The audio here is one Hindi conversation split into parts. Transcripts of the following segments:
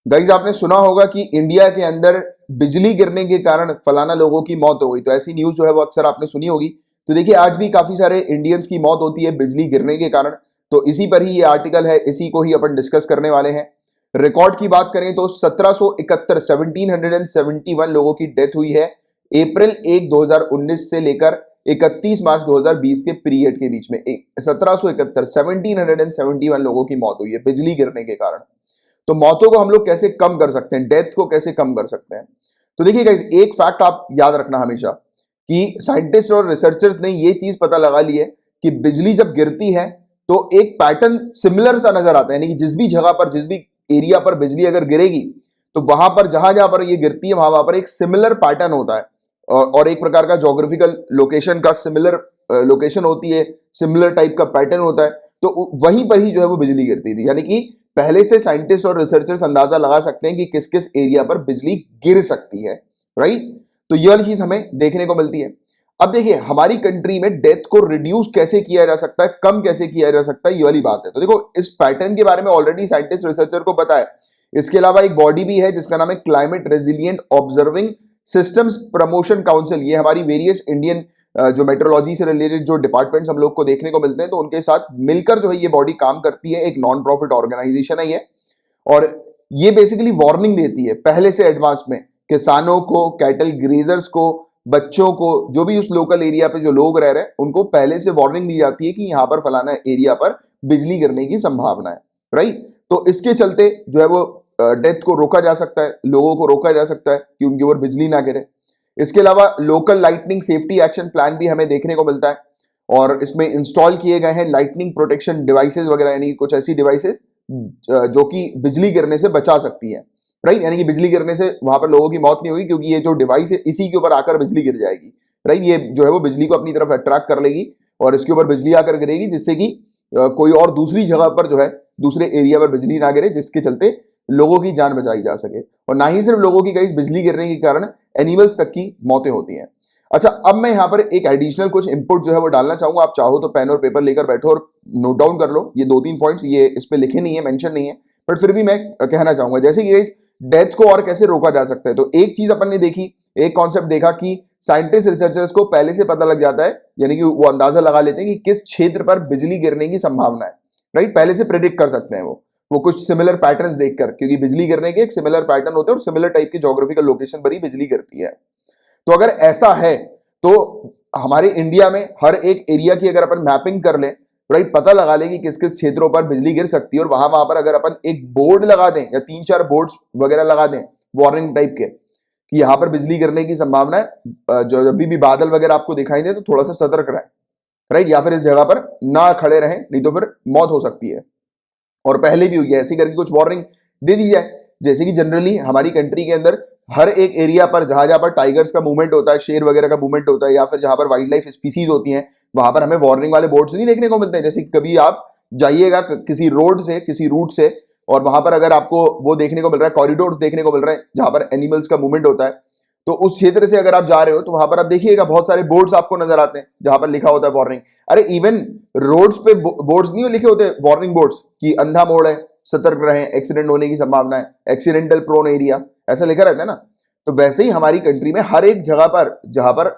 गाइज आपने सुना होगा कि इंडिया के अंदर बिजली गिरने के कारण फलाना लोगों की मौत हो गई, तो ऐसी न्यूज जो है वो अक्सर आपने सुनी होगी। तो देखिए आज भी काफी सारे इंडियंस की मौत होती है बिजली गिरने के कारण। तो इसी पर ही ये आर्टिकल है, इसी को ही अपन डिस्कस करने वाले हैं। रिकॉर्ड की बात करें तो 1771 1771 लोगों की डेथ हुई है अप्रैल 1 2019 से लेकर 31 मार्च 2020 के पीरियड के बीच में। 1771 लोगों की मौत हुई है बिजली गिरने के कारण। तो मौतों को हम लोग कैसे कम कर सकते हैं, डेथ को कैसे कम कर सकते हैं? तो देखिए गाइस, एक फैक्ट आप याद रखना हमेशा कि साइंटिस्ट और रिसर्चर्स ने ये चीज पता लगा ली है कि बिजली जब गिरती है तो एक पैटर्न सिमिलर सा नजर आता है, यानी कि जिस भी जगह पर, जिस भी एरिया पर बिजली अगर गिरेगी तो वहां पर जहां जहां पर ये गिरती है वहां पर एक सिमिलर पैटर्न होता है और एक प्रकार का जोग्राफिकल लोकेशन का सिमिलर लोकेशन होती है, सिमिलर टाइप का पैटर्न होता है। तो वहीं पर ही जो है वो बिजली गिरती थी, यानी कि पहले से साइंटिस्ट और रिसर्चर्स अंदाजा लगा सकते हैं कि किस किस एरिया पर बिजली गिर सकती है, राइट। तो ये वाली चीज हमें देखने को मिलती है। अब देखिए हमारी कंट्री में डेथ को रिड्यूस कैसे किया जा सकता है, कम कैसे किया जा सकता है, ये वाली बात है। तो देखो इस पैटर्न के बारे में ऑलरेडी साइंटिस्ट रिसर्चर को पता है। इसके अलावा एक बॉडी भी है जिसका नाम है climate resilient observing systems promotion council. ये हमारी वेरियस इंडियन जो मेट्रोलॉजी से रिलेटेड जो डिपार्टमेंट्स हम लोग को देखने को मिलते हैं, तो उनके साथ मिलकर जो है ये बॉडी काम करती है। एक नॉन प्रॉफिट ऑर्गेनाइजेशन है ये, और ये बेसिकली वार्निंग देती है पहले से एडवांस में किसानों को, कैटल ग्रेजर्स को, बच्चों को, जो भी उस लोकल एरिया पे जो लोग रह रहे हैं उनको पहले से वार्निंग दी जाती है कि यहां पर फलाना एरिया पर बिजली गिरने की संभावना है, राइट। तो इसके चलते जो है वो डेथ को रोका जा सकता है, लोगों को रोका जा सकता है कि उनके ऊपर बिजली ना गिरे। इसके अलावा local lightning safety action plan भी हमें देखने को मिलता है, और इसमें इंस्टॉल किए गए हैं लाइटनिंग प्रोटेक्शन डिवाइसेस वगैरह, यानी कुछ ऐसी डिवाइसेस जो कि बिजली गिरने से बचा सकती है, राइट। यानी कि बिजली गिरने से वहां पर लोगों की मौत नहीं होगी, क्योंकि ये जो डिवाइस है इसी के ऊपर आकर बिजली गिर जाएगी, राइट। ये जो है वो बिजली को अपनी तरफ अट्रैक्ट कर लेगी और इसके ऊपर बिजली आकर गिरेगी, जिससे कि कोई और दूसरी जगह पर जो है, दूसरे एरिया पर बिजली ना गिरे, जिसके चलते लोगों की जान बचाई जा सके। और ना ही सिर्फ लोगों की, कई बिजली गिरने के कारण एनिमल्स तक की मौतें होती हैं। अच्छा, अब मैं यहां पर एक एडिशनल कुछ इंपुट जो है वो डालना चाहूंगा। आप चाहो तो पेन और पेपर लेकर बैठो और नोट डाउन कर लो। ये 2-3 पॉइंट्स ये इस पे लिखे नहीं है, मेंशन नहीं है, बट फिर भी मैं कहना चाहूंगा। जैसे कि डेथ को और कैसे रोका जा सकता है, तो एक चीज अपन ने देखी, एक कॉन्सेप्ट देखा कि साइंटिस्ट रिसर्चर्स को पहले से पता लग जाता है, यानी कि वो अंदाजा लगा लेते हैं कि किस क्षेत्र पर बिजली गिरने की संभावना है, राइट। पहले से प्रेडिक्ट कर सकते हैं वो कुछ सिमिलर पैटर्न्स देखकर, क्योंकि बिजली गिरने के एक सिमिलर पैटर्न होते हैं और सिमिलर टाइप के ज्योग्राफिकल लोकेशन पर ही बिजली गिरती है। तो अगर ऐसा है तो हमारे इंडिया में हर एक एरिया की अगर अपन मैपिंग कर ले, राइट, पता लगा ले कि किस किस क्षेत्रों पर बिजली गिर सकती है, और वहां पर अगर अपन एक बोर्ड लगा दें या 3-4 बोर्ड्स वगैरह लगा दें वार्निंग टाइप के कि यहां पर बिजली गिरने की संभावना है, जो जब भी बादल वगैरह आपको दिखाई दे तो थोड़ा सा सतर्क रहें, राइट, या फिर इस जगह पर ना खड़े रहें, नहीं तो फिर मौत हो सकती है। और पहले भी हुई है ऐसी करके कुछ वार्निंग दे दी जाए। जैसे कि जनरली हमारी कंट्री के अंदर हर एक एरिया पर जहां जहां पर टाइगर्स का मूवमेंट होता है, शेर वगैरह का मूवमेंट होता है, या फिर जहां पर वाइल्ड लाइफ स्पीसीज होती हैं, वहां पर हमें वार्निंग वाले बोर्ड्स नहीं देखने को मिलते हैं। जैसे कभी आप जाइएगा किसी रोड से, किसी रूट से, और वहां पर अगर आपको वो देखने को मिल रहा है, कॉरिडोर्स देखने को मिल रहे हैं जहां पर एनिमल्स का मूवमेंट होता है, तो उस क्षेत्र से अगर आप जा रहे हो तो वहां पर आप देखिएगा बहुत सारे बोर्ड्स आपको नजर आते हैं जहां पर लिखा होता है वार्निंग। अरे इवन रोड्स पे बोर्ड्स नहीं लिखे होते वार्निंग बोर्ड्स कि अंधा मोड़ है, सतर्क रहें, एक्सीडेंट होने की संभावना है, एक्सीडेंटल प्रोन एरिया, ऐसा लिखा रहता है ना। तो वैसे ही हमारी कंट्री में हर एक जगह पर जहां पर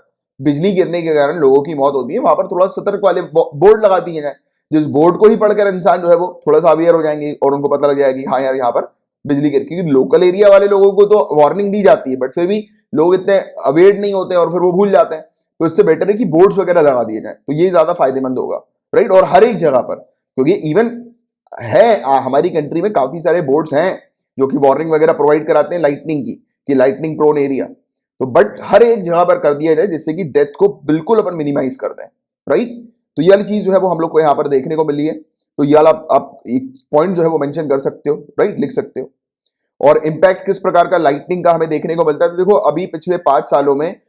बिजली गिरने के कारण लोगों की मौत होती है, वहां पर थोड़ा सतर्क वाले बोर्ड लगा दिए जाए, जिस बोर्ड को ही पढ़कर इंसान जो है वो थोड़ा सा अवेयर हो जाएंगे और उनको पता लग जाएगी हाँ यार यहाँ पर बिजली गिर। क्योंकि लोकल एरिया वाले लोगों को तो वार्निंग दी जाती है, बट फिर भी लोग इतने अवेयर नहीं होते और फिर वो भूल जाते हैं। तो इससे बेटर है कि बोर्ड्स वगैरह लगा दिए जाए, तो ये ज्यादा फायदेमंद होगा, राइट। और हर एक जगह पर, क्योंकि इवन है हमारी कंट्री में काफी सारे बोर्ड्स हैं जो कि वार्निंग वगैरह प्रोवाइड कराते हैं लाइटनिंग की, कि लाइटनिंग प्रोन एरिया, तो बट हर एक जगह पर कर दिया जाए जिससे कि डेथ को बिल्कुल अपन मिनिमाइज कर दें, राइट। तो ये वाली चीज जो है वो हम लोग को यहाँ पर देखने को मिली है। तो ये वाला आप एक पॉइंट जो है वो मेंशन कर सकते हो, राइट, लिख सकते हो। और इंपैक्ट किस प्रकार का लाइटनिंग का हमें देखने को मिलता है, तो देखो अभी पिछले 5 सालों में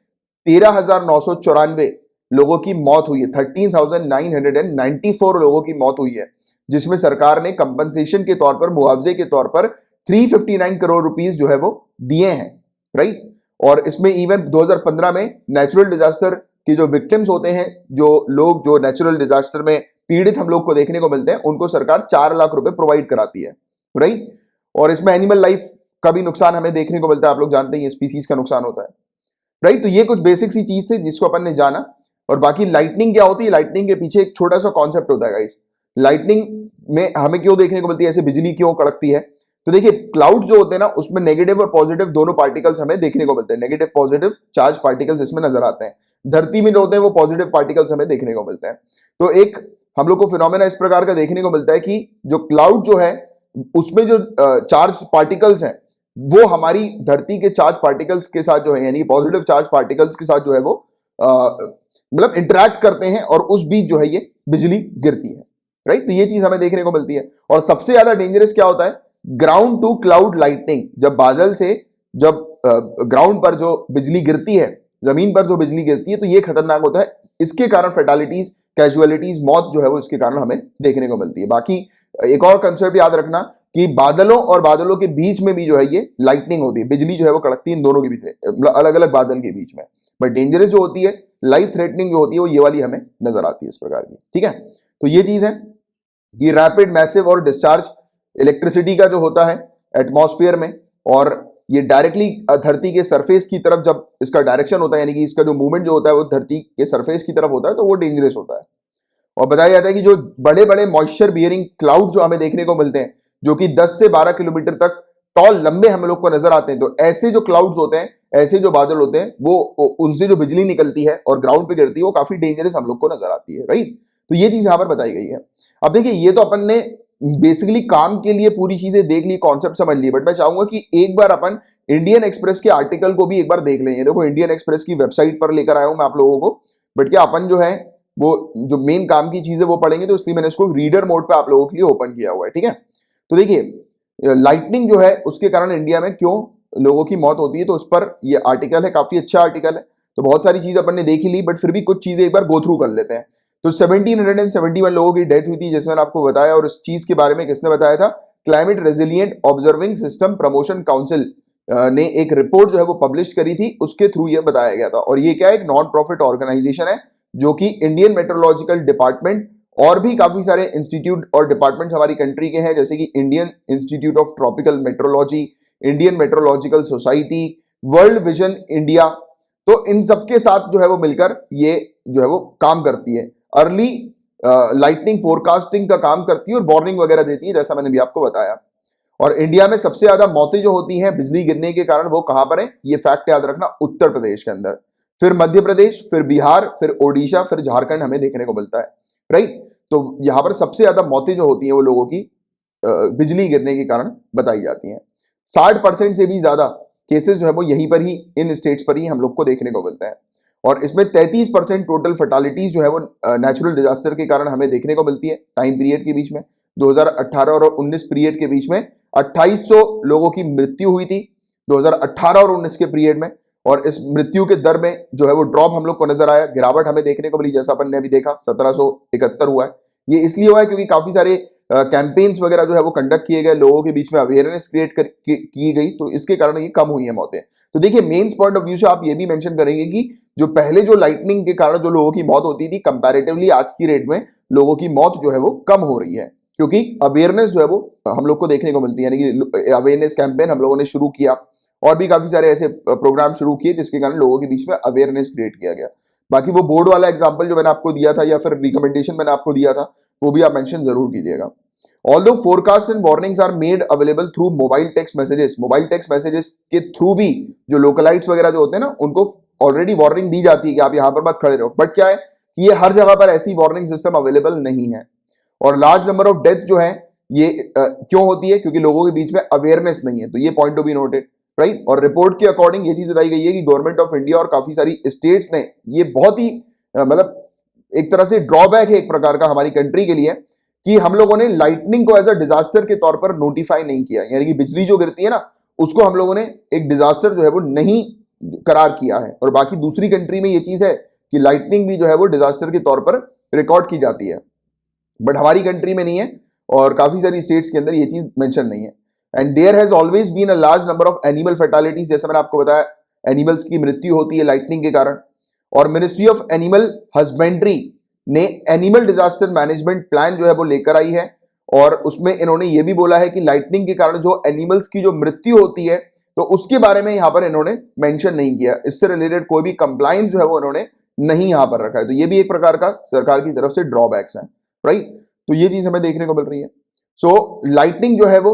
13,994 लोगों की मौत हुई है, 13,994 लोगों की मौत हुई है, जिसमें सरकार ने कंपनसेशन के तौर पर, मुआवजे के तौर पर 359 करोड़ रुपीस जो है वो दिए हैं, राइट। और इसमें इवन 2015 में नेचुरल डिजास्टर के जो विक्टिम्स होते हैं, जो लोग जो नेचुरल डिजास्टर में पीड़ित हम लोग को देखने को मिलते हैं, उनको सरकार 4 लाख रुपए प्रोवाइड कराती है, राइट। और इसमें एनिमल लाइफ का भी नुकसान हमें देखने को मिलता है, आप लोग जानते हैं स्पीसीज का नुकसान होता है, राइट। तो ये कुछ बेसिक सी चीज थी जिसको अपन ने जाना। और बाकी लाइटनिंग क्या होती है, लाइटनिंग के पीछे एक छोटा सा कॉन्सेप्ट होता है गाइस। लाइटनिंग में हमें क्यों देखने को मिलती है, ऐसे बिजली क्यों कड़कती है? तो देखिए क्लाउड जो होते हैं ना, उसमें नेगेटिव और पॉजिटिव दोनों पार्टिकल्स हमें देखने को मिलते हैं, नेगेटिव पॉजिटिव चार्ज पार्टिकल्स इसमें नजर आते हैं। धरती में जो होते हैं वो पॉजिटिव पार्टिकल्स हमें देखने को मिलते हैं। तो एक हम लोग को फिनोमेना इस प्रकार का देखने को मिलता है कि जो क्लाउड जो है उसमें जो चार्ज पार्टिकल्स हैं वो हमारी धरती के चार्ज पार्टिकल्स के साथ जो है, यानी पॉजिटिव चार्ज पार्टिकल्स के साथ जो है वो मतलब इंटरेक्ट करते हैं और उस बीच जो है ये बिजली गिरती है, राइट। तो ये चीज हमें देखने को मिलती है। और सबसे ज्यादा डेंजरस क्या होता है, ग्राउंड टू क्लाउड लाइटनिंग। जब बादल से जब ग्राउंड पर जो बिजली गिरती है, जमीन पर जो बिजली गिरती है, तो ये खतरनाक होता है। इसके कारण फेटालिटीज, कैजुअलिटीज, मौत जो है वो इसके कारण हमें देखने को मिलती है। बाकी एक और कंसेप्ट याद रखना कि बादलों और बादलों के बीच में भी जो है ये लाइटनिंग होती है, बिजली जो है वो कड़कती है इन दोनों के बीच में, मतलब अलग अलग बादल के बीच में। बट डेंजरस जो होती है, लाइफ थ्रेटनिंग जो होती है, वो ये वाली हमें नजर आती है इस प्रकार की, ठीक है। तो ये चीज है कि रैपिड, मैसिव और डिस्चार्ज इलेक्ट्रिसिटी का जो होता है एटमॉस्फेयर में, और ये डायरेक्टली धरती के सरफेस की तरफ जब इसका डायरेक्शन होता है, यानी कि इसका जो मूवमेंट जो होता है वो धरती के सरफेस की तरफ होता है, तो वो डेंजरस होता है। और बताया जाता है कि जो बड़े बड़े मॉइस्चर बियरिंग क्लाउड जो हमें देखने को मिलते हैं, जो कि 10 से 12 किलोमीटर तक टॉल लंबे हम लोग को नजर आते हैं, तो ऐसे जो क्लाउड्स होते हैं, ऐसे जो बादल होते हैं, वो उनसे जो बिजली निकलती है और ग्राउंड पे गिरती है, वो काफी डेंजरस हम लोग को नजर आती है, राइट। तो ये चीज यहां पर बताई गई है। अब देखिए ये तो अपन ने बेसिकली काम के लिए पूरी चीजें देख ली, कॉन्सेप्ट समझ लिए, बट मैं चाहूंगा कि एक बार अपन इंडियन एक्सप्रेस के आर्टिकल को भी एक बार देख लें। देखो इंडियन एक्सप्रेस की वेबसाइट पर लेकर आया हूं मैं आप लोगों को, बट क्या अपन जो है वो जो मेन काम की चीजें वो पढ़ेंगे, तो इसलिए मैंने इसको रीडर मोड पे आप लोगों के लिए ओपन किया हुआ है, ठीक है। तो देखिए लाइटनिंग जो है उसके कारण इंडिया में क्यों लोगों की मौत होती है, तो उस पर ये आर्टिकल है, काफी अच्छा आर्टिकल है। तो बहुत सारी चीज अपन ने देख ही ली, बट फिर भी कुछ चीजें एक बार गो थ्रू कर लेते हैं। तो 1771 लोगों की डेथ हुई थी, जैसे मैंने आपको बताया। और इस चीज के बारे में किसने बताया था, climate resilient observing system promotion council ने एक रिपोर्ट जो है वो पब्लिश करी थी, उसके थ्रू ये बताया गया था। और ये क्या है, एक नॉन प्रॉफिट ऑर्गेनाइजेशन है जो कि इंडियन मेट्रोलॉजिकल डिपार्टमेंट और भी काफी सारे इंस्टीट्यूट और डिपार्टमेंट्स हमारी कंट्री के हैं, जैसे कि Indian Institute of Tropical Meteorology, Indian Meteorological Society, World Vision India. तो इन सबके साथ जो है वो मिलकर ये जो है वो काम करती है, अर्ली लाइटनिंग फोरकास्टिंग का काम करती है और वार्निंग वगैरह देती है, जैसा मैंने भी आपको बताया। और इंडिया में सबसे ज्यादा मौतें जो होती हैं बिजली गिरने के कारण, वो कहां पर है, ये फैक्ट याद रखना, उत्तर प्रदेश के अंदर, फिर मध्य प्रदेश, फिर बिहार, फिर ओडिशा, फिर झारखंड हमें देखने को मिलता है, राइट। तो यहां पर सबसे ज्यादा मौतें जो होती हैं वो लोगों की बिजली गिरने के कारण बताई जाती हैं। 60% से भी ज्यादा केसेस जो है वो यहीं पर ही, इन स्टेट्स पर ही हम लोग को देखने को मिलता है। और इसमें 33% टोटल फर्टालिटीज जो है वो नेचुरल डिजास्टर के कारण हमें देखने को मिलती है टाइम पीरियड के बीच में। 2018 और 19 पीरियड के बीच में 2800 लोगों की मृत्यु हुई थी 2018 और 19 के पीरियड में। और इस मृत्यु के दर में जो है वो ड्रॉप हम लोग को नजर आया, गिरावट हमें देखने को मिली, जैसा अपन ने अभी देखा 1771 हुआ है। ये इसलिए हुआ है क्योंकि काफी सारे कैंपेन्स वगैरह जो है वो कंडक्ट किए गए, लोगों के बीच में अवेयरनेस क्रिएट की गई, तो इसके कारण ये कम हुई है मौतें। तो देखिए मेंस पॉइंट ऑफ व्यू से आप ये भी मेंशन करेंगे कि जो पहले जो लाइटनिंग के कारण जो लोगों की मौत होती थी, कंपैरेटिवली आज की रेट में लोगों की मौत जो है वो कम हो रही है, क्योंकि अवेयरनेस जो है वो हम लोग को देखने को मिलती है, यानी कि अवेयरनेस कैंपेन हम लोगों ने शुरू किया और भी काफी सारे ऐसे प्रोग्राम शुरू किए जिसके कारण लोगों के बीच में अवेयरनेस क्रिएट किया गया। बाकी वो बोर्ड वाला एग्जांपल जो मैंने आपको दिया था या फिर रिकमेंडेशन मैंने आपको दिया था, वो भी आप मेंशन जरूर कीजिएगा। Although forecasts and warnings are made available through mobile text messages, mobile text messages के थ्रू भी जो लोकलाइट्स वगैरह जो होते हैं ना, उनको ऑलरेडी वार्निंग दी जाती है कि आप यहां पर मत खड़े रहो। बट क्या है कि ये हर जगह पर ऐसी वार्निंग सिस्टम अवेलेबल नहीं है। और लार्ज नंबर ऑफ डेथ जो है ये क्यों होती है, क्योंकि लोगों के बीच में अवेयरनेस नहीं है। तो ये point to be noted, right. और रिपोर्ट के अकॉर्डिंग ये चीज बताई गई है कि गवर्नमेंट ऑफ इंडिया और काफी सारी स्टेट्स ने ये बहुत ही मतलब एक तरह से ड्रॉबैक है एक प्रकार का हमारी कंट्री के लिए, कि हम लोगों ने लाइटनिंग को एज अ डिजास्टर के तौर पर नोटिफाई नहीं किया, यानी कि बिजली जो गिरती है ना उसको हम लोगों ने एक डिजास्टर जो है वो नहीं करार किया है। और बाकी दूसरी कंट्री में ये चीज है कि लाइटनिंग भी जो है वो डिजास्टर के तौर पर रिकॉर्ड की जाती है, बट हमारी कंट्री में नहीं है और काफी सारी स्टेट्स के अंदर ये चीज मेंशन नहीं है। And there has always been a large number of animal fatalities, जैसा मैंने आपको बताया एनिमल्स की मृत्यु होती है लाइटनिंग के कारण। और मिनिस्ट्री ऑफ एनिमल हस्बेंड्री ने एनिमल डिजास्टर मैनेजमेंट प्लान जो है वो लेकर आई है, और उसमें इन्होंने ये भी बोला है कि लाइटनिंग के कारण जो एनिमल्स की जो मृत्यु होती है तो उसके बारे में यहां पर इन्होंने मेंशन नहीं किया, इससे रिलेटेड कोई भी कंप्लायंस जो है वो इन्होंने नहीं यहां पर रखा है। तो ये भी एक प्रकार का सरकार की तरफ से ड्रॉबैक्स है, राइट। तो ये चीज हमें देखने को मिल रही है। सो लाइटनिंग जो है वो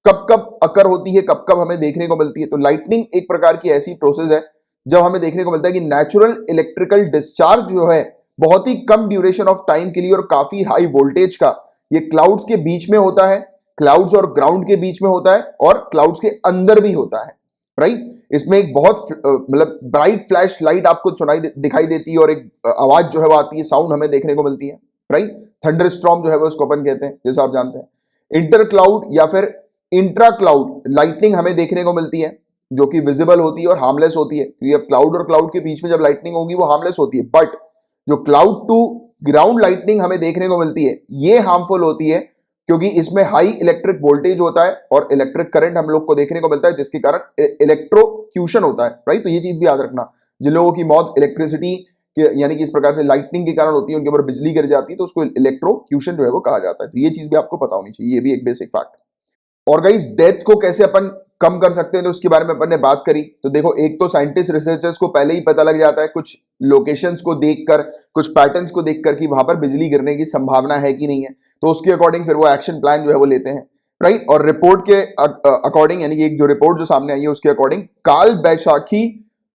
कब कब अकर होती है, कब कब हमें देखने को मिलती है। तो लाइटनिंग एक प्रकार की ऐसी प्रोसेस है जब हमें देखने को मिलता है कि नेचुरल इलेक्ट्रिकल डिस्चार्ज जो है बहुत ही कम ड्यूरेशन ऑफ टाइम के लिए और काफी हाई वोल्टेज का, ये क्लाउड्स के बीच में होता है, क्लाउड्स और ग्राउंड के बीच में होता है और क्लाउड्स के अंदर भी होता है, राइट। इसमें एक बहुत मतलब ब्राइट फ्लैश लाइट आपको दिखाई देती है और एक आवाज जो है वो आती है, साउंड हमें देखने को मिलती है, राइट। थंडर स्टॉर्म जो है वो उसको अपन कहते हैं, जैसा आप जानते हैं। इंटर क्लाउड या फिर इंट्रा क्लाउड लाइटनिंग हमें देखने को मिलती है जो कि विजिबल होती है और हार्मलेस होती है, क्योंकि अब क्लाउड और क्लाउड के बीच में जब लाइटनिंग होगी वो हार्मलेस होती है। बट जो क्लाउड टू ग्राउंड लाइटनिंग हमें देखने को मिलती है ये हार्मफुल होती है, क्योंकि इसमें हाई इलेक्ट्रिक वोल्टेज होता है और इलेक्ट्रिक करंट हम लोग को देखने को मिलता है, जिसके कारण इलेक्ट्रोक्यूशन होता है, राइट। तो ये चीज भी याद रखना, जिन लोगों की मौत इलेक्ट्रिसिटी यानी कि इस प्रकार से लाइटनिंग के कारण होती है, उनके ऊपर बिजली गिर जाती है तो उसको इलेक्ट्रोक्यूशन जो है वो कहा जाता है। तो ये चीज भी आपको पता होनी चाहिए, ये भी एक बेसिक फैक्ट। और गाइस डेथ को कैसे अपन कम कर सकते हैं तो उसके बारे में अपन ने बात करी। तो देखो, एक तो साइंटिस्ट रिसर्चर्स को पहले ही पता लग जाता है कुछ लोकेशंस को देखकर, कुछ पैटर्न्स को देखकर कि वहां पर बिजली गिरने की संभावना है कि नहीं है, तो उसके अकॉर्डिंग फिर वो एक्शन प्लान जो है वो लेते हैं, राइट। और रिपोर्ट के अकॉर्डिंग, यानी कि एक जो रिपोर्ट जो सामने आई है उसके अकॉर्डिंग काल बैशाखी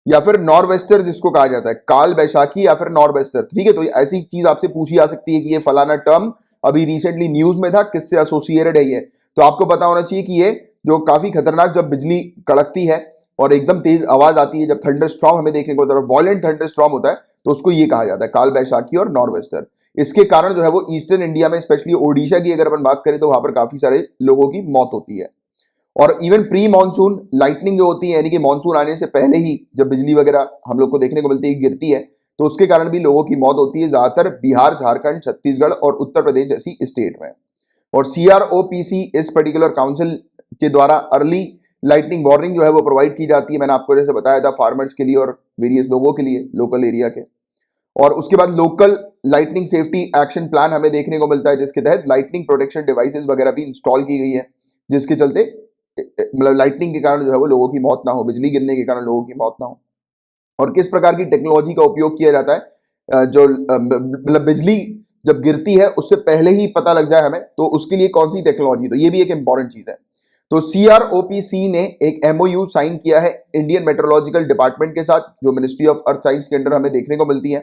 या फिर नॉर्वेस्टर जिसको कहा जाता है, काल बैशाखी या फिर नॉर्वेस्टर, ठीक है। तो ऐसी चीज आपसे पूछी जा सकती है कि ये फलाना टर्म अभी रिसेंटली न्यूज में था, किससे एसोसिएटेड है ये। तो आपको पता होना चाहिए कि ये जो काफी खतरनाक जब बिजली कड़कती है और एकदम तेज आवाज आती है, जब थंडर स्टॉर्म हमें देखने को मिलता है, वॉलेंट थंडर स्टॉर्म होता है, तो उसको ये कहा जाता है काल बैशाखी और नॉर्वेस्टर। इसके कारण जो है वो ईस्टर्न इंडिया में, स्पेशली ओडिशा की अगर अपन बात करें तो वहां पर काफी सारे लोगों की मौत होती है। और इवन प्री मानसून लाइटनिंग जो होती है, यानी कि मानसून आने से पहले ही जब बिजली वगैरह हम लोग को देखने को मिलती है, गिरती है, तो उसके कारण भी लोगों की मौत होती है, ज्यादातर बिहार, झारखंड, छत्तीसगढ़ और उत्तर प्रदेश जैसी स्टेट में। और CROPC इस पर्टिकुलर काउंसिल के द्वारा अर्ली लाइटनिंग वार्निंग जो है वो प्रोवाइड की जाती है, मैंने आपको जैसे बताया था, फार्मर्स के लिए और वेरियस लोगों के लिए लोकल एरिया के। और उसके बाद local lightning safety action plan हमें देखने को मिलता है, जिसके तहत लाइटनिंग प्रोटेक्शन डिवाइसेस वगैरह भी इंस्टॉल की गई है, जिसके चलते मतलब लाइटनिंग के कारण जो है वो लोगों की मौत ना हो, बिजली गिरने के कारण लोगों की मौत ना हो। और किस प्रकार की टेक्नोलॉजी का उपयोग किया जाता है, जो मतलब बिजली जब गिरती है उससे पहले ही पता लग जाए हमें, तो उसके लिए कौन सी टेक्नोलॉजी, तो ये भी एक इंपॉर्टेंट चीज है। तो CROPC ने एक MOU साइन किया है इंडियन मेट्रोलॉजिकल डिपार्टमेंट के साथ, जो मिनिस्ट्री ऑफ अर्थ साइंस के अंडर हमें देखने को मिलती है।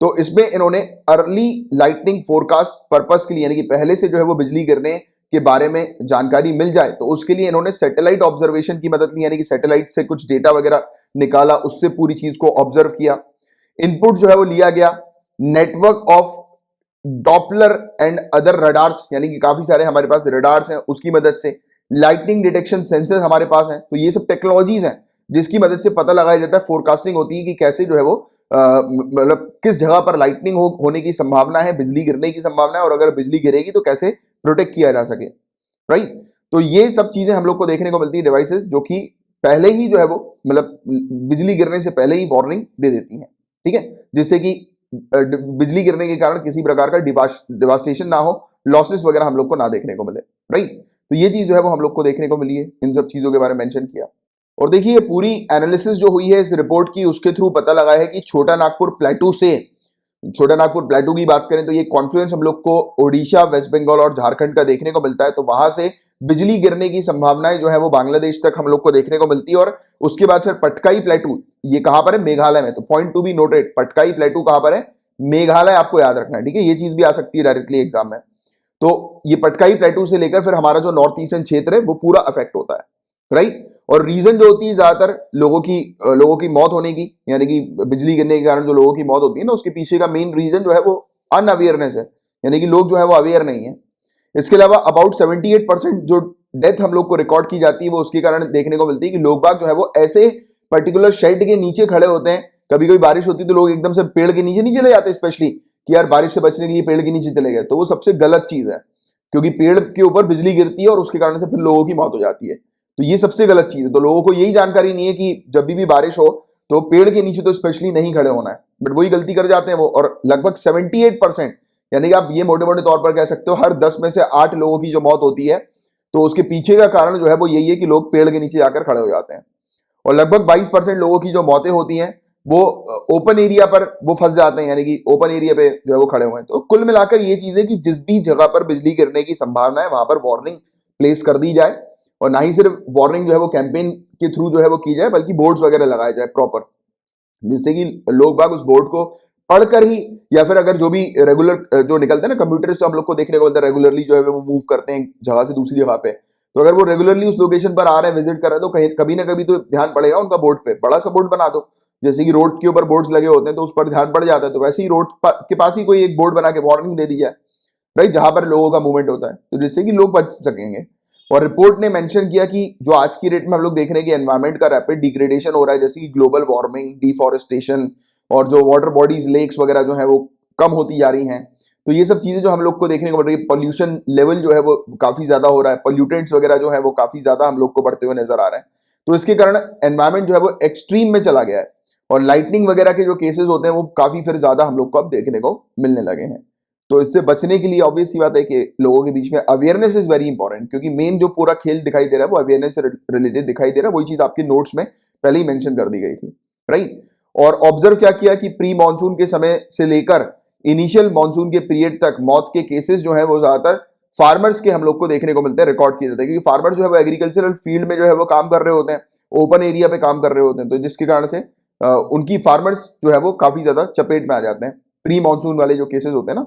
तो इसमें इन्होंने अर्ली लाइटनिंग फोरकास्ट पर्पस के लिए, यानी कि पहले से जो है वो बिजली गिरने के बारे में जानकारी मिल जाए, तो उसके लिए इन्होंने सैटेलाइट ऑब्जर्वेशन की मदद ली, यानी कि सैटेलाइट से कुछ डेटा वगैरह निकाला, उससे पूरी चीज को ऑब्जर्व किया। इनपुट जो है वो लिया गया network of Doppler and other radars, यानी कि काफी सारे हमारे पास रडार्स हैं, उसकी मदद से लाइटनिंग डिटेक्शन सेंसर हमारे पास हैं। तो ये सब टेक्नोलॉजीज हैं जिसकी मदद से पता लगाया जाता है, फोरकास्टिंग होती है कि कैसे जो है वो मतलब किस जगह पर लाइटनिंग होने की संभावना है, बिजली गिरने की संभावना है, और अगर बिजली गिरेगी तो कैसे प्रोटेक्ट किया जा सके, राइट। तो ये सब चीजें हम लोग को देखने को मिलती है, डिवाइसेस जो कि पहले ही जो है वो मतलब बिजली गिरने से पहले ही वार्निंग दे देती हैं, ठीक है, जिससे कि बिजली गिरने के कारण किसी प्रकार का डिवास्टेशन ना हो, लॉसेस वगैरह हम लोग को ना देखने को मिले, राइट। तो ये चीज जो है वो हम लोग को देखने को मिली है, इन सब चीजों के बारे में मेंशन किया। और देखिए, पूरी एनालिसिस जो हुई है इस रिपोर्ट की, उसके थ्रू पता लगा है कि छोटा नागपुर प्लेटू की बात करें तो ये कॉन्फ्लुएंस हम लोग को ओडिशा, वेस्ट बंगाल और झारखंड का देखने को मिलता है। तो वहां से बिजली गिरने की संभावनाएं जो है वो बांग्लादेश तक हम लोग को देखने को मिलती है। और उसके बाद फिर पटकाई प्लेटू, ये कहां पर है, मेघालय में। तो point to be noted, Patkai प्लेटू कहां पर है, मेघालय, आपको याद रखना है, ठीक है। ये चीज भी आ सकती है डायरेक्टली एग्जाम में। तो ये पटकाई प्लेटू से लेकर फिर हमारा जो नॉर्थ ईस्टर्न क्षेत्र है वो पूरा अफेक्ट होता है, राइट। और रीजन जो होती है ज्यादातर लोगों की मौत होने की, यानी कि बिजली गिरने के कारण जो लोगों की मौत होती है ना, उसके पीछे का मेन रीजन जो है वो अनअवेयरनेस है, यानी कि लोग जो है वो अवेयर नहीं है। इसके अलावा अबाउट 78% जो डेथ हम लोग को रिकॉर्ड की जाती है वो उसके कारण देखने को मिलती है कि लोग बाग जो है वो ऐसे पर्टिकुलर शेड के नीचे खड़े होते हैं। कभी कभी बारिश होती है तो लोग एकदम से पेड़ के नीचे नहीं चले जाते, स्पेशली कि यार बारिश से बचने के लिए पेड़ के नीचे चले गए, तो वो सबसे गलत चीज है, क्योंकि पेड़ के ऊपर बिजली गिरती है और उसके कारण से फिर लोगों की मौत हो जाती है। तो ये सबसे गलत चीज है। तो लोगों को यही जानकारी नहीं है कि जब भी बारिश हो तो पेड़ के नीचे तो स्पेशली नहीं खड़े होना है, बट वही गलती कर जाते हैं वो। और लगभग 78% यानी कि आप ये मोटे मोटे तौर पर कह सकते हो हर 10 में से 8 लोगों की जो मौत होती है तो उसके पीछे का कारण जो है वो यही है कि लोग पेड़ के नीचे जाकर खड़े हो जाते हैं। और लगभग 22% लोगों की जो मौतें होती हैं वो ओपन एरिया पर वो फंस जाते हैं, यानी कि ओपन एरिया पे जो है वो खड़े हुए हैं। तो कुल मिलाकर ये चीज है कि जिस भी जगह पर बिजली गिरने की संभावना है वहां पर वार्निंग प्लेस कर दी जाए, और ना ही सिर्फ वार्निंग जो है वो कैंपेन के थ्रू जो है वो की जाए, बल्कि बोर्ड्स वगैरह लगाए जाए प्रॉपर, जिससे कि लोग बाग उस बोर्ड को पढ़कर ही, या फिर अगर जो भी रेगुलर जो निकलते हैं ना कंप्यूटर से हम लोग को देखने को मिलता है रेगुलरली जो है वो मूव करते हैं जगह से दूसरी जगह पे, तो अगर वो रेगुलरली उस लोकेशन पर आ रहे हैं विजिट कर रहे हैं तो कहीं कभी ना कभी तो ध्यान पड़ेगा उनका बोर्ड पे। बड़ा सा बोर्ड बना दो, जैसे कि रोड के ऊपर बोर्ड्स लगे होते हैं तो उस पर ध्यान पड़ जाता है, तो वैसे ही रोड के पास ही कोई एक बोर्ड बना के वार्निंग दे दी जाए, राइट, जहां पर लोगों का मूवमेंट होता है, तो जिससे कि लोग बच सकेंगे। और रिपोर्ट ने मेंशन किया कि जो आज की डेट में हम लोग देख रहे हैं कि एनवायरमेंट का रैपिड डिग्रेडेशन हो रहा है, जैसे कि ग्लोबल वार्मिंग, डिफॉरेस्टेशन, और जो वाटर बॉडीज, लेक्स वगैरह जो है वो कम होती जा रही हैं, तो ये सब चीजें जो हम लोग को देखने को मिल रही है, पॉल्यूशन लेवल जो है वो काफी ज्यादा हो रहा है, पॉल्यूटेंट्स वगैरह जो है वो काफी ज्यादा हम लोग को बढ़ते हुए नजर आ रहे हैं, तो इसके कारण एनवायरमेंट जो है वो एक्सट्रीम में चला गया है, और लाइटनिंग वगैरह के जो केसेस होते हैं वो काफी फिर ज्यादा हम लोग को अब देखने को मिलने लगे हैं। तो इससे बचने के लिए ऑब्वियस सी बात है कि लोगों के बीच में अवेयरनेस इज वेरी इंपॉर्टेंट, क्योंकि मेन जो पूरा खेल दिखाई दे रहा है वो अवेयरनेस से रिलेटेड दिखाई दे रहा है, वही चीज आपके नोट्स में पहले ही मेंशन कर दी गई थी, राइट। और ऑब्जर्व क्या किया कि प्री मानसून के समय से लेकर इनिशियल मानसून के पीरियड तक मौत के केसेस जो है वो ज्यादातर फार्मर्स के हम लोग को देखने को मिलते हैं, रिकॉर्ड किए जाते हैं, क्योंकि फार्मर जो है वो एग्रीकल्चरल फील्ड में जो है वो काम कर रहे होते हैं, ओपन एरिया पे काम कर रहे होते हैं, तो जिसके कारण से उनकी फार्मर्स जो है वो काफी ज्यादा चपेट में आ जाते हैं प्री मानसून वाले जो केसेस होते हैं ना,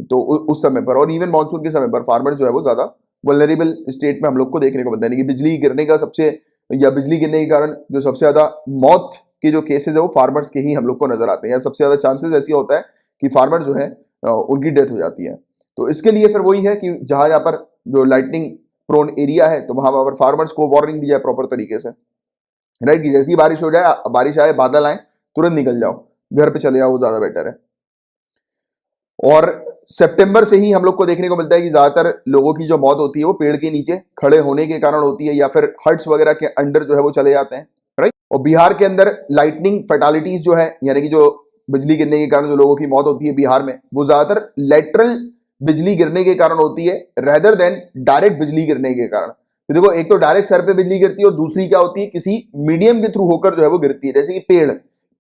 तो उस समय पर, और इवन मानसून के समय पर फार्मर जो है वो ज्यादा वल्नरेबल स्टेट में हम लोग को देखने को मिलता है। यानी कि बिजली गिरने का सबसे, या बिजली गिरने के कारण जो सबसे ज्यादा मौत के जो केसेस है वो फार्मर्स के ही हम लोग को नजर आते हैं, या सबसे ज्यादा चांसेस ऐसी होता है कि फार्मर जो है उनकी डेथ हो जाती है। तो इसके लिए फिर वही है कि जहां जहां पर जो लाइटनिंग प्रोन एरिया है तो वहां पर फार्मर्स को वार्निंग दी जाए प्रॉपर तरीके से, राइट, कि जैसी बारिश हो जाए, बारिश आए, बादल आए, तुरंत निकल जाओ, घर पे चले जाओ, वो ज्यादा बेटर है। और सितंबर से ही हम लोग को देखने को मिलता है कि ज्यादातर लोगों की जो मौत होती है वो पेड़ के नीचे खड़े होने के कारण होती है, या फिर हट्स वगैरह के अंडर जो है वो चले जाते हैं, राइट। और बिहार के अंदर लाइटनिंग फैटालिटीज जो है, यानी कि जो बिजली गिरने के कारण जो लोगों की मौत होती है बिहार में, वो ज्यादातर लेटरल बिजली गिरने के कारण होती है रेदर देन डायरेक्ट बिजली गिरने के कारण। तो देखो, एक तो डायरेक्ट सर पे बिजली गिरती है, और दूसरी क्या होती है, किसी मीडियम के थ्रू होकर जो है वो गिरती है, जैसे कि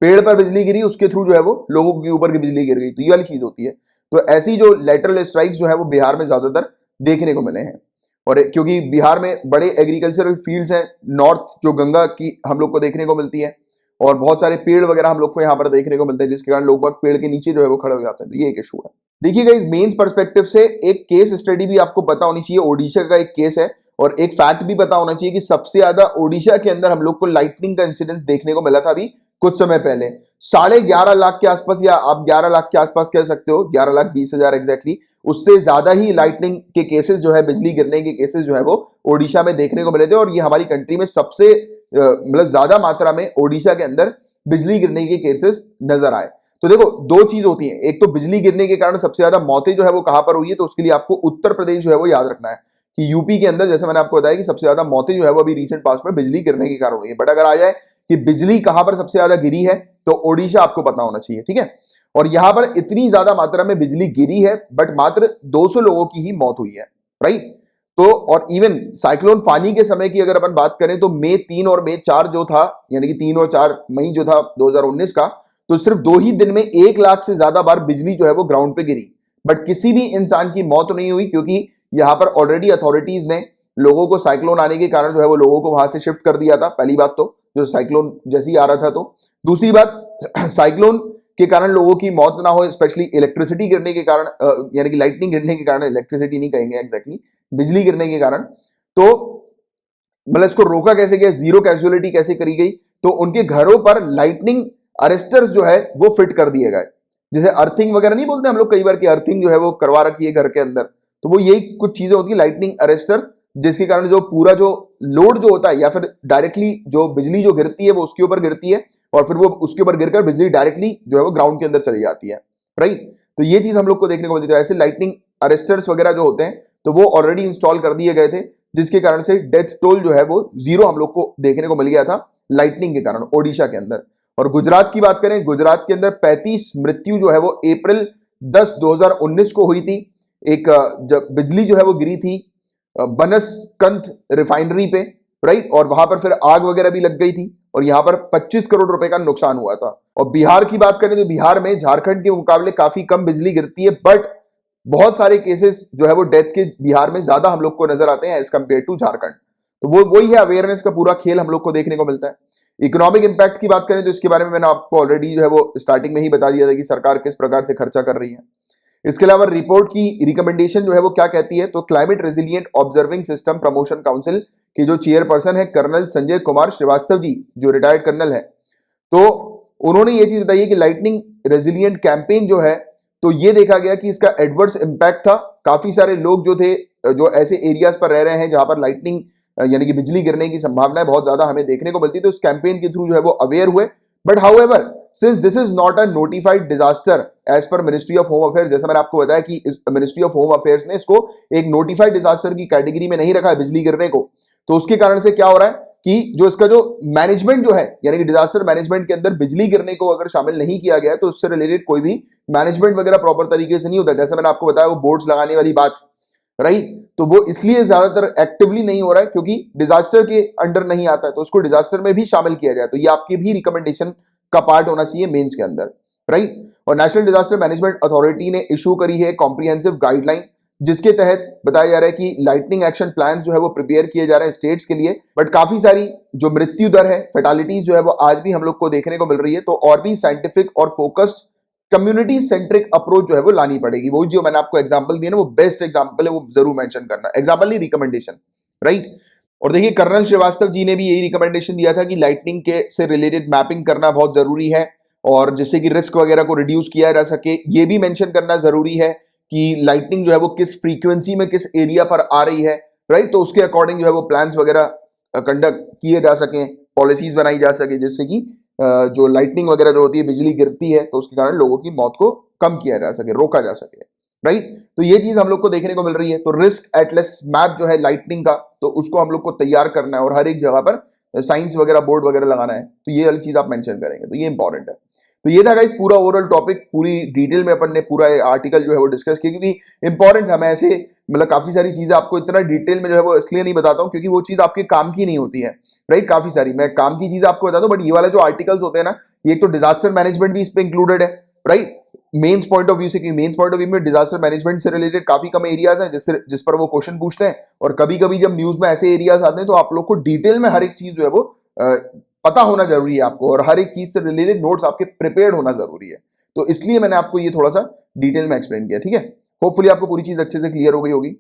पेड़ पर बिजली गिरी, उसके थ्रू जो है वो लोगों के ऊपर की बिजली गिर गई, तो ये वाली चीज होती है। तो ऐसी जो लेटरल स्ट्राइक्स जो है वो बिहार में ज्यादातर देखने को मिले हैं, और क्योंकि बिहार में बड़े एग्रीकल्चरल फील्ड्स हैं, नॉर्थ जो गंगा की हम लोग को देखने को मिलती है, और बहुत सारे पेड़ वगैरह हम लोग को यहाँ पर देखने को मिलते हैं, जिसके कारण लोग पेड़ के नीचे जो है वो खड़े हो जाते हैं, तो ये एक इशू है। देखिएगा, इस मेंस पर्सपेक्टिव से एक केस स्टडी भी आपको पता होनी चाहिए, ओडिशा का एक केस है, और एक फैक्ट भी पता होना चाहिए कि सबसे ज्यादा ओडिशा के अंदर हम लोग को लाइटनिंग का इंसिडेंस देखने को मिला था अभी कुछ समय पहले, 11.5 लाख के आसपास, या आप 11 लाख के आसपास कह सकते हो, 11,20,000 एग्जैक्टली, उससे ज्यादा ही लाइटनिंग के केसेस जो है, बिजली गिरने के केसेस जो है वो ओडिशा में देखने को मिले थे, और ये हमारी कंट्री में सबसे मतलब ज्यादा मात्रा में ओडिशा के अंदर बिजली गिरने के केसेस नजर आए। तो देखो, दो चीज होती है, एक तो बिजली गिरने के कारण सबसे ज्यादा मौतें जो है वो कहां पर हुई है, तो उसके लिए आपको उत्तर प्रदेश जो है वो याद रखना है कि यूपी के अंदर, जैसे मैंने आपको बताया कि सबसे ज्यादा मौतें जो है वो अभी रिसेंट पास में बिजली गिरने के कारण हुई है। बट अगर आ जाए कि बिजली कहां पर सबसे ज्यादा गिरी है, तो ओडिशा आपको पता होना चाहिए, ठीक है। और यहां पर इतनी ज्यादा मात्रा में बिजली गिरी है, बट मात्र 200 लोगों की ही मौत हुई है, राइट। तो और इवन साइक्लोन फानी के समय की अगर अपन बात करें तो मई 3 और मई 4 जो था, यानी कि 3 और 4 मई जो था 2019 का, तो सिर्फ 2 ही दिन में 1 लाख से ज्यादा बार बिजली जो है वो ग्राउंड पे गिरी, बट किसी भी इंसान की मौत नहीं हुई, क्योंकि यहां पर ऑलरेडी अथॉरिटीज ने लोगों को, साइक्लोन आने के कारण जो है वो लोगों को वहां से शिफ्ट कर दिया था, पहली बात तो, जो साइक्लोन जैसे ही आ रहा था। तो दूसरी बात, साइक्लोन के कारण लोगों की मौत ना हो, स्पेशली इलेक्ट्रिसिटी गिरने के कारण, यानी कि लाइटनिंग गिरने के कारण, इलेक्ट्रिसिटी नहीं कहेंगे एग्जैक्टली, बिजली गिरने के कारण, तो मतलब इसको रोका कैसे गया, जीरो कैजुअलिटी कैसे करी गई, तो उनके घरों पर लाइटनिंग अरेस्टर्स जो है वो फिट कर दिए गए, जैसे अर्थिंग वगैरह नहीं बोलते हम लोग कई बार की, अर्थिंग जो है वो करवा रखी है घर के अंदर, तो वो यही कुछ चीजें होती है, लाइटनिंग अरेस्टर्स, जिसके कारण जो पूरा जो लोड जो होता है, या फिर डायरेक्टली जो बिजली जो गिरती है वो उसके ऊपर गिरती है, और फिर वो उसके ऊपर गिरकर बिजली डायरेक्टली जो है वो ग्राउंड के अंदर चली जाती है, राइट। तो ये चीज हम लोग को देखने को मिलती है। ऐसे लाइटनिंग अरेस्टर्स वगैरह जो होते हैं तो वो ऑलरेडी इंस्टॉल कर दिए गए थे, जिसके कारण से डेथ टोल जो है वो 0 हम लोग को देखने को मिल गया था लाइटनिंग के कारण ओडिशा के अंदर। और गुजरात की बात करें, गुजरात के अंदर 35 मृत्यु जो है वो अप्रैल 10/2019 को हुई थी। एक जब बिजली जो है वो गिरी थी बनसकंथ रिफाइनरी पे, राइट, और वहां पर फिर आग वगैरह भी लग गई थी और यहां पर 25 करोड़ रुपए का नुकसान हुआ था। और बिहार की बात करें तो बिहार में झारखंड के मुकाबले काफी कम बिजली गिरती है, बट बहुत सारे केसेस जो है वो डेथ के बिहार में ज्यादा हम लोग को नजर आते हैं एज कम्पेयर टू झारखंड। तो वो वही है, अवेयरनेस का पूरा खेल हम लोग को देखने को मिलता है। इकोनॉमिक इंपैक्ट की बात करें तो इसके बारे में मैंने आपको ऑलरेडी जो है वो स्टार्टिंग में ही बता दिया था कि सरकार किस प्रकार से खर्चा कर रही है। इसके अलावा रिपोर्ट की रिकमेंडेशन जो है वो क्या कहती है, तो climate resilient observing system promotion council के जो चेयरपर्सन है कर्नल संजय कुमार श्रीवास्तव जी, जो रिटायर्ड कर्नल है, तो उन्होंने ये चीज बताई है कि लाइटनिंग रेजिलिएंट कैंपेन जो है, तो ये देखा गया कि इसका एडवर्स इंपैक्ट था। काफी सारे लोग जो थे जो ऐसे एरियाज पर रह रहे हैं जहां पर लाइटनिंग यानी कि बिजली गिरने की संभावनाएं बहुत ज्यादा हमें देखने को मिलती, तो इस कैंपेन के थ्रू जो है वो अवेयर हुए। But however since this is not a notified disaster as per Ministry of Home Affairs, जैसा मैंने आपको बताया कि मिनिस्ट्री ऑफ होम अफेयर्स ने इसको एक नोटिफाइड डिजास्टर की कैटेगरी में नहीं रखा है बिजली गिरने को, तो उसके कारण से क्या हो रहा है कि जो इसका जो मैनेजमेंट जो है यानी कि डिजास्टर मैनेजमेंट के अंदर बिजली गिरने को अगर शामिल नहीं किया गया है तो उससे रिलेटेड कोई भी मैनेजमेंट वगैरह प्रॉपर तरीके से नहीं होता। जैसे मैंने आपको बताया वो बोर्ड्स लगाने वाली बात, राइट, तो वो इसलिए ज्यादातर एक्टिवली नहीं हो रहा है क्योंकि डिजास्टर के अंडर नहीं आता है, तो उसको डिजास्टर में भी शामिल किया जाए। तो ये आपकी भी रिकमेंडेशन का पार्ट होना चाहिए मेंस के अंदर, राइट। और नेशनल डिजास्टर मैनेजमेंट अथॉरिटी ने इशू करी है कॉम्प्रिहेंसिव गाइडलाइन, जिसके तहत बताया जा रहा है कि लाइटनिंग एक्शन प्लान जो है वो प्रिपेयर किए जा रहे हैं स्टेट्स के लिए। बट काफी सारी जो मृत्यु दर है, फेटालिटीज जो है वो आज भी हम लोग को देखने को मिल रही है, तो और भी साइंटिफिक और फोकस्ड कम्युनिटी सेंट्रिक अप्रोच जो है वो लानी पड़ेगी। वो जो मैंने आपको एग्जांपल दिया ना, वो बेस्ट एग्जांपल है, वो जरूर मेंशन करना, एग्जांपल नहीं रिकमेंडेशन, राइट। और देखिए कर्नल श्रीवास्तव जी ने भी यही रिकमेंडेशन दिया था कि लाइटनिंग के से रिलेटेड मैपिंग करना बहुत जरूरी है और जिससे कि रिस्क वगैरह को रिड्यूस किया जा सके। ये भी मेंशन करना जरूरी है कि लाइटनिंग जो है वो किस फ्रीक्वेंसी में किस एरिया पर आ रही है, राइट, तो उसके अकॉर्डिंग जो है वो प्लान्स वगैरह कंडक्ट किए जा सकें, पॉलिसीज बनाई जा सके, जिससे कि जो लाइटनिंग वगैरह जो होती है, बिजली गिरती है तो उसके कारण लोगों की मौत को कम किया जा सके, रोका जा सके, राइट। तो ये चीज हम लोग को देखने को मिल रही है। तो रिस्क एटलस मैप जो है लाइटनिंग का, तो उसको हम लोग को तैयार करना है और हर एक जगह पर साइंस वगैरह बोर्ड वगैरह लगाना है, तो ये वाली चीज आप मेंशन करेंगे, तो ये इंपॉर्टेंट है। तो ये था गाइस पूरा ओवरऑल टॉपिक, पूरी डिटेल में अपन ने पूरा आर्टिकल जो है वो डिस्कस किया, क्योंकि इंपॉर्टेंट है। मैं ऐसे मतलब काफी सारी चीजें आपको इतना डिटेल में जो है वो इसलिए नहीं बताता हूं क्योंकि वो चीज आपके काम की नहीं होती है, राइट। काफी सारी मैं काम की चीजें आपको बताता हूं, बट ये वाला जो आर्टिकल्स होते हैं ना, ये तो डिजास्टर मैनेजमेंट भी इस पे इंक्लूडेड है, right. Mains point of view से, मेंस पॉइंट ऑफ व्यू में डिजास्टर मैनेजमेंट से रिलेटेड काफी कम एरियाज हैं जिस पर वो क्वेश्चन पूछते हैं, और कभी कभी जब न्यूज में ऐसे एरियाज आते हैं तो आप लोग को डिटेल में हर एक चीज जो है वो पता होना जरूरी है आपको, और हर एक चीज से रिलेटेड नोट्स आपके प्रिपेयर्ड होना जरूरी है। तो इसलिए मैंने आपको ये थोड़ा सा डिटेल में एक्सप्लेन किया, ठीक है। होपफुली आपको पूरी चीज अच्छे से क्लियर हो गई होगी।